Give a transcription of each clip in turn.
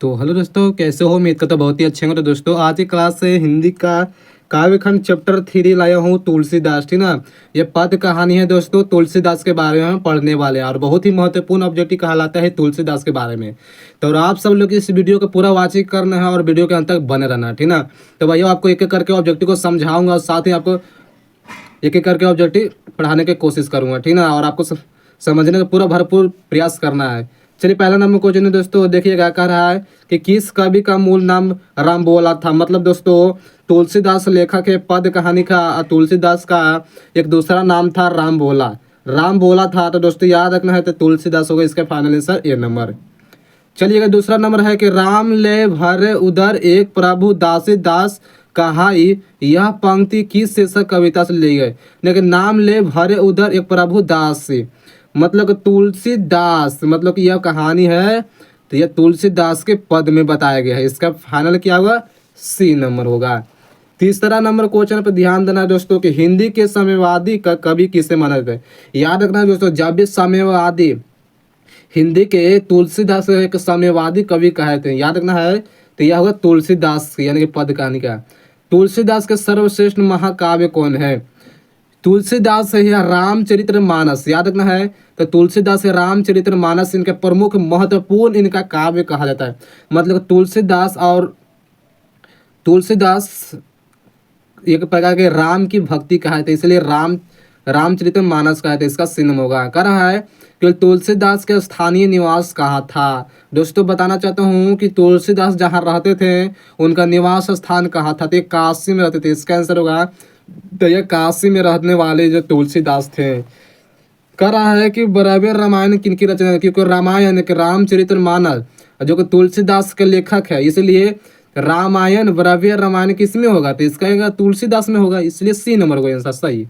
तो हेलो दोस्तों, कैसे हो? उम्मीद करता बहुत ही अच्छे होंगे। तो दोस्तों, आज की क्लास से हिंदी का काव्यखंड चैप्टर 3 लाया हूँ, तुलसीदास। ठीक ना? ये पद कहानी है दोस्तों, तुलसीदास के बारे में हम पढ़ने वाले हैं और बहुत ही महत्वपूर्ण ऑब्जेक्टिव कहलाता है तुलसीदास के बारे में। तो और आप सब लोग इस वीडियो को पूरा वॉचिंग करना है और वीडियो के अंत तक बने रहना है। ठीक ना? तो भैया आपको एक एक करके ऑब्जेक्टिव को समझाऊंगा और साथ ही आपको एक एक करके ऑब्जेक्टिव पढ़ाने की कोशिश करूंगा। ठीक ना? और आपको समझने का पूरा भरपूर प्रयास करना है। चलिए, पहला नंबर क्वेश्चन है दोस्तों, देखिएगा। कह रहा है कि किस कवि का मूल नाम राम बोला था। मतलब दोस्तों, तुलसीदास लेखक है, पद कहानी का तुलसीदास का एक दूसरा नाम था राम बोला। राम बोला था, तो दोस्तों याद रखना है, तो तुलसीदास होगा इसका फाइनल आंसर ए नंबर। चलिएगा, दूसरा नंबर है कि राम ले भरे उधर एक प्रभु दासी दास कहाई। यह पंक्ति किस शीर्षक कविता से ली गई? लेकिन नाम ले भरे उधर एक प्रभु दासी मतलब कि तुलसीदास, मतलब कि यह कहानी है तो यह तुलसीदास के पद में बताया गया है। इसका फाइनल क्या होगा? सी नंबर होगा। तीसरा नंबर क्वेश्चन पर ध्यान देना है दोस्तों कि हिंदी के साम्यवादी का कवि किसे माना जाता है। याद रखना है दोस्तों, जब भी साम्यवादी हिंदी के तुलसीदास एक साम्यवादी कवि कहे थे, याद रखना है, तो यह होगा तुलसीदास, यानी कि पद कहानी का। तुलसीदास के सर्वश्रेष्ठ महाकाव्य कौन है? तुलसीदास है या रामचरित्र मानस, याद रखना है। तो तुलसीदास है रामचरित्र मानस इनका प्रमुख महत्वपूर्ण इनका काव्य कहा जाता है। मतलब तुलसीदास एक प्रकार के राम की भक्ति कहा जाता है, इसलिए रामचरित्र मानस कहा जाता है। इसका सिन्म होगा। कह रहा है कि तुलसीदास के स्थानीय निवास कहाँ था। दोस्तों बताना चाहता हूँ कि तुलसीदास जहाँ रहते थे उनका निवास स्थान कहाँ था, तो ये काशी में रहते थे। इसका आंसर होगा, तो ये काशी में रहने वाले जो तुलसीदास थे। कह रहा है कि बराबर रामायण किनकी रचना है, क्योंकि रामायण के रामचरित्र मानस जो कि तुलसीदास के लेखक है, इसलिए रामायण बराबर रामायण किस में होगा? तो इसका तुलसीदास में होगा, इसलिए सी नंबर होगा आंसर सही।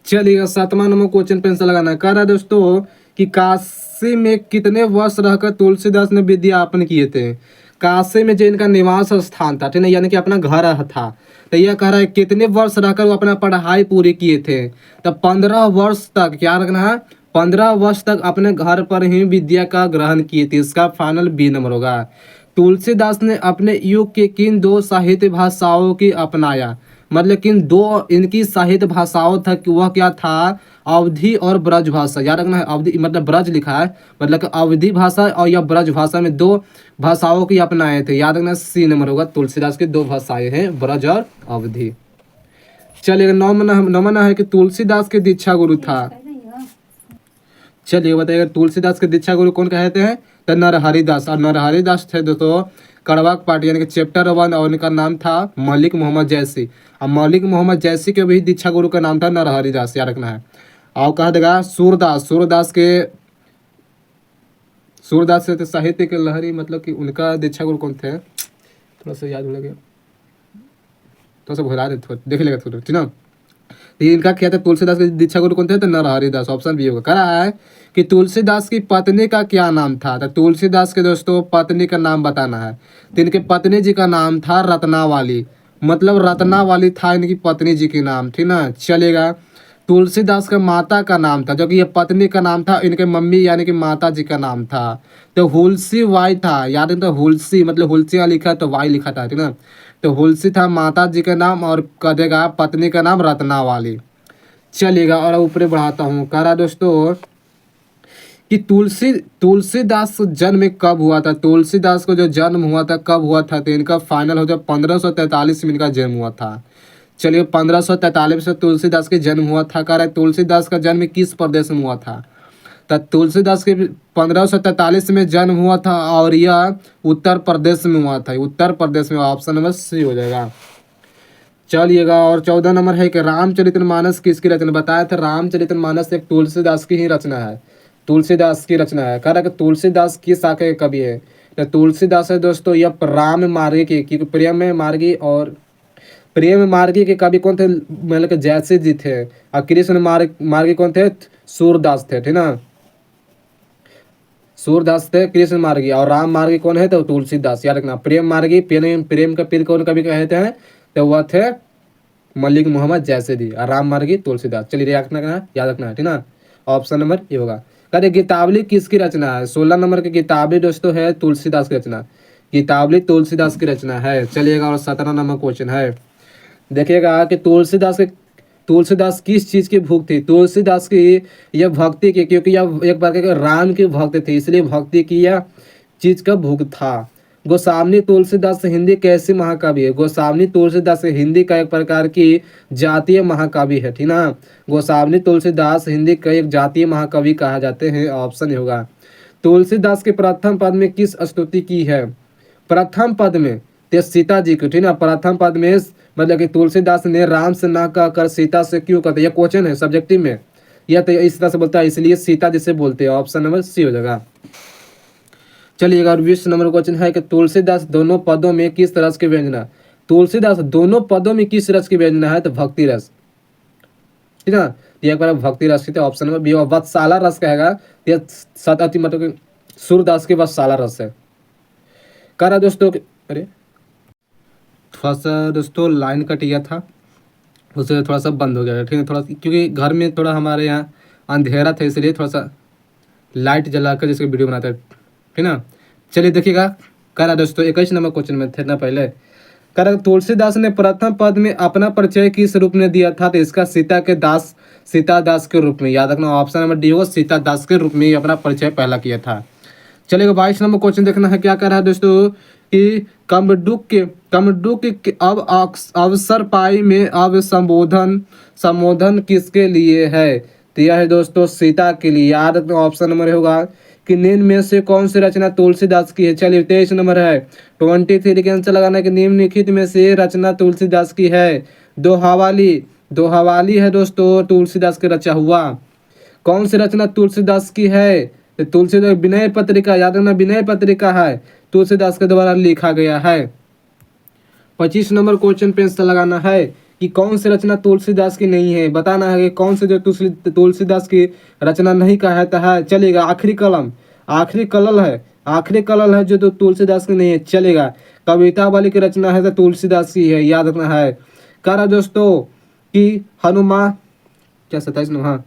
चलिए, सातवां नंबर क्वेश्चन पे आंसर लगाना है। कह रहा है दोस्तों कि काशी में कितने वर्ष रहकर तुलसीदास ने विद्यापन किए थे। काशी में जो इनका निवास स्थान था, ठीक है, यानी कि अपना घर था, तो यह कह रहा है कितने वर्ष रहकर वो अपना पढ़ाई पूरी किए थे। तो 15 वर्ष तक, क्या रखना है, 15 वर्ष तक अपने घर पर ही विद्या का ग्रहण किए थे। इसका फाइनल बी नंबर होगा। तुलसीदास ने अपने युग के किन दो साहित्य भाषाओं की अपनाया। मतलब किन दो इनकी साहित्य भाषाओं था कि वह क्या था? अवधी और ब्रज भाषा। याद रखना है, अवधी मतलब ब्रज लिखा है, मतलब कि अवधी भाषा और या ब्रज भाषा में दो भाषाओं की अपनाए थे। याद रखना, सी नंबर होगा। तुलसीदास की दो भाषाएं हैं, ब्रज और अवधी। चलिए, नौमना है कि तुलसीदास के दीक्षा गुरु था। चलिए बताइएगा, तुलसीदास के दीक्षा गुरु कौन कहते हैं? तो नरहरिदास। और नरहरिदास थे दोस्तों कड़वाक पार्टी, यानी कि चैप्टर 1, और उनका नाम था मलिक मोहम्मद जैसी। और मलिक मोहम्मद जैसी के भी दीक्षा गुरु का नाम था नरहरिदास, याद रखना है। और कहा देगा सूरदास से तो साहित्य के लहरी, मतलब कि उनका दीक्षा गुरु कौन थे? थोड़ा सा याद भूल गया, थोड़ा सा भुला दे, देख लेगा थोड़ा, ठीक ना। तो इनका क्या था? तुलसीदास के दीक्षा गुरु कौन थे? तो नरहरिदास। ऑप्शन बी होगा। कह रहा है कि तुलसीदास की पत्नी का क्या नाम था। तो तुलसीदास के दोस्तों पत्नी का नाम बताना है। तो इनके पत्नी जी का नाम था रत्नावाली, मतलब रत्नावाली था इनकी पत्नी जी के नाम, ठीक ना। चलेगा, तुलसीदास का माता का नाम था, जो कि ये पत्नी का नाम था, इनके मम्मी यानी कि माता जी का नाम था तो हुलसी वाई था। याद है, तो हुलसी मतलब हुलसिया लिखा तो वाई लिखा था, ठीक ना। तो हुलसी था माता जी का नाम और कहेगा पत्नी का नाम रत्नावाली। चलिएगा, और ऊपर बढ़ाता हूँ। कह रहा दोस्तों कि तुलसीदास जन्म कब हुआ था। तुलसीदास को जो जन्म हुआ था कब हुआ था? तो इनका फाइनल हो जाए 1543 में इनका जन्म हुआ था। चलिए, 1543 से तुलसीदास के जन्म हुआ था। कह रहा है तुलसीदास का जन्म किस प्रदेश में हुआ था। तो तुलसीदास के 1543 में जन्म हुआ था और यह उत्तर प्रदेश में हुआ था। उत्तर प्रदेश में, ऑप्शन नंबर सी हो जाएगा। चलिएगा, और 14 नंबर है कि रामचरितमानस किसकी रचना। बताया था रामचरितमानस एक तुलसीदास की ही रचना है, तुलसीदास की रचना है। कह रहा है कि तुलसीदास किस शाखा के कवि है। तो तुलसीदास है दोस्तों यह राम मार्गी की, क्योंकि प्रेम मार्गी के कवि कौन थे? मतलब कि जैसे जी थे। और कृष्ण मार्गी कौन थे? सूरदास थे, ठीक ना। सूरदास थे कृष्ण मार्गी, और राम मार्गी कौन है? तो तुलसीदास। याद रखना, प्रेम मार्गी, प्रेम का पीर कौन कवि कहते हैं? तो वह थे मलिक मोहम्मद जैसे दी, और राम मार्गी तुलसीदास। चलिए याद रखना है, ठीक ना। ऑप्शन नंबर ये होगा। कहते गीतावली किसकी रचना है? 16 नंबर की गीतावली दोस्तों है तुलसीदास की रचना। गीतावली तुलसीदास की रचना है। चलिएगा और 17 नंबर क्वेश्चन है, देखिएगा कि तुलसीदास किस चीज की भूख थी? तुलसीदास की यह भक्ति की, क्योंकि यह एक बार के राम की भक्त थे, इसलिए भक्ति की यह चीज का भूख था। गोस्वामी तुलसीदास हिंदी कैसी महाकाव्य है? गोस्वामी तुलसीदास हिंदी का एक प्रकार की जातीय महाकाव्य है, ठीक ना। गोस्वामी तुलसीदास हिंदी का एक जातीय महाकवि कहा जाते हैं, ऑप्शन ही होगा। तुलसीदास के प्रथम पद में किस स्तुति की है? प्रथम पद में तो सीता जी को, ठीक ना। प्रथम पद में मतलब कि तुलसीदास ने राम से ना कहकर सीता से क्यों कहते? यह क्वेश्चन है सब्जेक्टिव में, यह तो इस तरह से बोलता है, इसलिए सीता जी से बोलते हैं। ऑप्शन नंबर सी हो जाएगा। चलिएगा और 20 नंबर क्वेश्चन है कि तुलसीदास दोनों पदों में किस रस की व्यंजना? तुलसीदास दोनों पदों में किस रस की व्यंजना है? तो भक्ति रस, ठीक ना। एक बार भक्ति रस की, ऑप्शन नंबर बी। वत्साला रस कहेगा, यह सतअति मतलब सूरदास के वत्साला रस है। करा दोस्तों, अरे थोड़ा सा दोस्तों लाइन कट गया था, उसे थोड़ा सा बंद हो गया, ठीक है। थोड़ा क्योंकि घर में थोड़ा हमारे यहाँ अंधेरा था, इसलिए थोड़ा सा लाइट जलाकर जैसे वीडियो बनाते हैं, ठीक ना। चलिए देखिएगा, करा दोस्तों 21 नंबर क्वेश्चन में थे ना पहले। करा तुलसीदास ने प्रथम पद में अपना परिचय किस रूप में दिया था? तो इसका सीता दास के रूप में, याद रखना। ऑप्शन नंबर डी होगा, सीता दास के रूप में अपना परिचय पहला किया था। चलिएगा 22 नंबर क्वेश्चन देखना है, क्या कर रहा है दोस्तों कि कमडुक के अब अवसर पाई में अब संबोधन किसके लिए है? तो यह है दोस्तों सीता के लिए, याद रखना। ऑप्शन नंबर होगा कि निम्न में से कौन सी रचना तुलसीदास की है? चलिए 23 नंबर है, 23 के आंसर लगाना है कि निम्नलिखित में से रचना तुलसीदास की है। दोहावाली है दोस्तों तुलसीदास के रचा हुआ। कौन सी रचना तुलसीदास की है? तो तुलसीदास विनय पत्रिका, याद रखना विनय पत्रिका है, तुलसीदास के द्वारा लिखा गया है। 25 नंबर क्वेश्चन पे आंसर लगाना है कि कौन सी रचना तुलसीदास की नहीं है, बताना है कि कौन से जो तुलसीदास की रचना नहीं कहता है। चलेगा आखिरी कलल है जो तुलसीदास की नहीं है। चलेगा कविता वाली की रचना है तो तुलसीदास की है, याद रखना है। करा दोस्तों कि हनुमान क्या 27 नंबर, हाँ,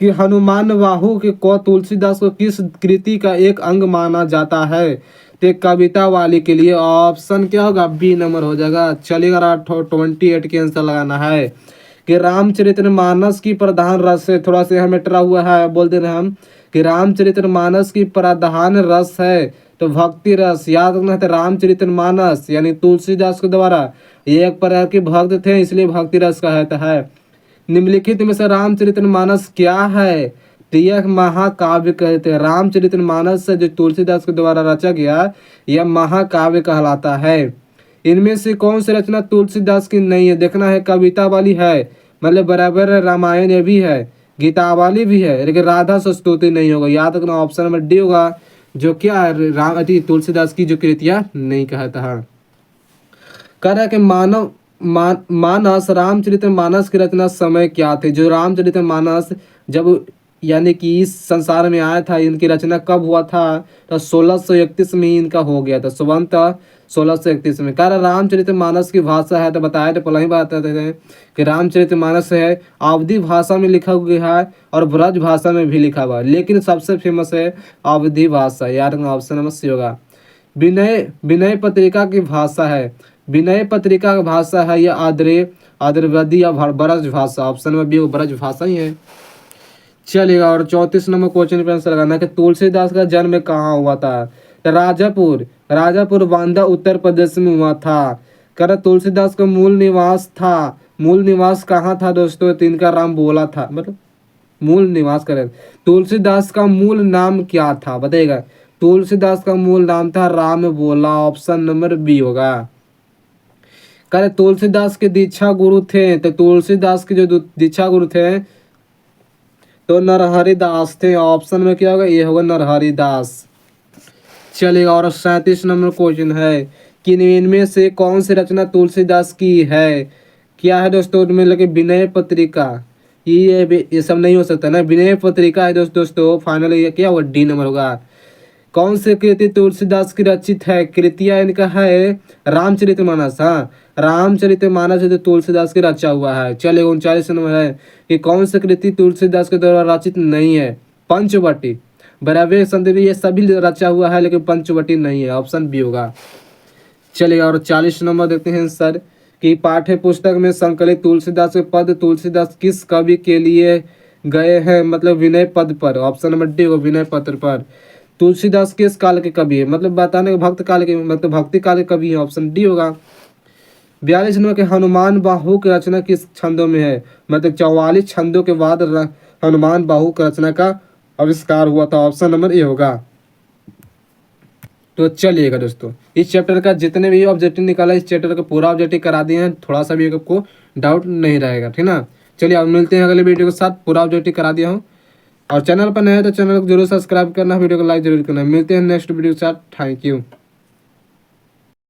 कि हनुमान वाहु के को तुलसीदास को किस कृति का एक अंग माना जाता है? तो कविता वाली के लिए ऑप्शन क्या होगा? बी नंबर हो जाएगा। चलिएगा 28 के आंसर लगाना है कि रामचरितमानस की प्रधान रस है, थोड़ा सा हमें टरा हुआ है, बोल दे रहे हम कि रामचरितमानस की प्रधान रस है तो भक्ति रस, याद रखना है। रामचरितमानस यानी तुलसीदास के द्वारा एक प्रकार के भक्त थे, इसलिए भक्ति रस कहता है। निम्नलिखित में से रामचरितमानस क्या है? तो यह महाकाव्य कहते हैं। रामचरितमानस जो तुलसीदास के द्वारा रचा गया यह महाकाव्य कहलाता है। इनमें से कौन सी रचना तुलसीदास की नहीं है? देखना है कविता वाली है, मतलब बराबर रामायण भी है, गीता वाली भी है, लेकिन राधा स्तुति नहीं होगा। याद रखना ऑप्शन नंबर डी होगा, जो क्या तुलसीदास की जो कृतियां नहीं कहता है। कह रहा है कि मानस रामचरितमानस की रचना समय क्या थे? जो रामचरितमानस जब यानी कि इस संसार में आया था, इनकी रचना कब हुआ था? तो 1631 में ही इनका हो गया था, सुबंत 1631 में। कह रहा रामचरितमानस की भाषा है, तो बताया तो पहले ही बताते थे कि रामचरितमानस है अवधी भाषा में लिखा गया है और ब्रज भाषा में भी लिखा हुआ है, लेकिन सबसे फेमस है अवधी भाषा, याद रखना ऑप्शन नंबर सी होगा। विनय पत्रिका की भाषा है, विनय पत्रिका की भाषा है या आद्रवदी या ब्रज भाषा, ऑप्शन नंबर बी ब्रज भाषा ही है। चलेगा और 34 नंबर क्वेश्चन पे आंसर लगाना कि तुलसीदास का जन्म कहाँ हुआ था? तो राजापुर बांदा उत्तर प्रदेश में हुआ था। कर तुलसीदास का मूल निवास कहाँ था दोस्तों? तो इनका राम बोला था, मतलब मूल निवास करें। तुलसीदास का मूल नाम क्या था बताइएगा? तुलसीदास का मूल नाम था राम बोला, ऑप्शन नंबर बी होगा। कह तुलसीदास के दीक्षा गुरु थे, तो तुलसीदास के जो दीक्षा गुरु थे तो नरहरि दास थे, ऑप्शन में क्या होगा? ये होगा नरहरि दास। चलेगा और 37 नंबर क्वेश्चन है कि इनमें से कौन सी रचना तुलसीदास की है? क्या है दोस्तों? उनमें लगे विनय पत्रिका, ये सब नहीं हो सकता ना, विनय पत्रिका है दोस्तों। फाइनली ये क्या होगा? डी नंबर होगा। कौन सी कृति तुलसीदास की रचित है? कृतियां इनका है रामचरितमानस, हाँ, रामचरितमानस जो तुलसीदास की रचा हुआ है। चलिए 39 नंबर है कि कौन सी कृति तुलसीदास के द्वारा रचित नहीं है? पंचवटी, वैराग्य संधि ये सभी रचा हुआ है लेकिन पंचवटी नहीं है, ऑप्शन बी होगा। चलिए और 40 नंबर देखते हैं सर कि पाठ्य पुस्तक में संकलित तुलसीदास के पद तुलसीदास किस कवि के लिए गए हैं, मतलब विनय पद पर, ऑप्शन नंबर डी होगा विनय पत्र पर। तुलसीदास किस काल के कवि है, मतलब बताने भक्त काल के, मतलब भक्ति काल के कवि है, ऑप्शन डी होगा। 42 नंबर के हनुमान बाहु की रचना किस छंदों में है, मतलब 44 छंदों के बाद हनुमान बाहु की रचना का आविष्कार हुआ था, ऑप्शन नंबर ए होगा। तो चलिएगा दोस्तों, इस चैप्टर का जितने भी ऑब्जेक्टिव निकाला इस चैप्टर का पूरा ऑब्जेक्टिव करा दिए हैं, थोड़ा सा भी आपको डाउट नहीं रहेगा, ठीक ना। चलिए अब मिलते हैं अगले वीडियो के साथ, पूरा ऑब्जेक्टिव करा दिया हूँ। और चैनल पर नए हैं तो चैनल को जरूर सब्सक्राइब करना, वीडियो को लाइक जरूर करना। मिलते हैं नेक्स्ट वीडियो के साथ, थैंक यू।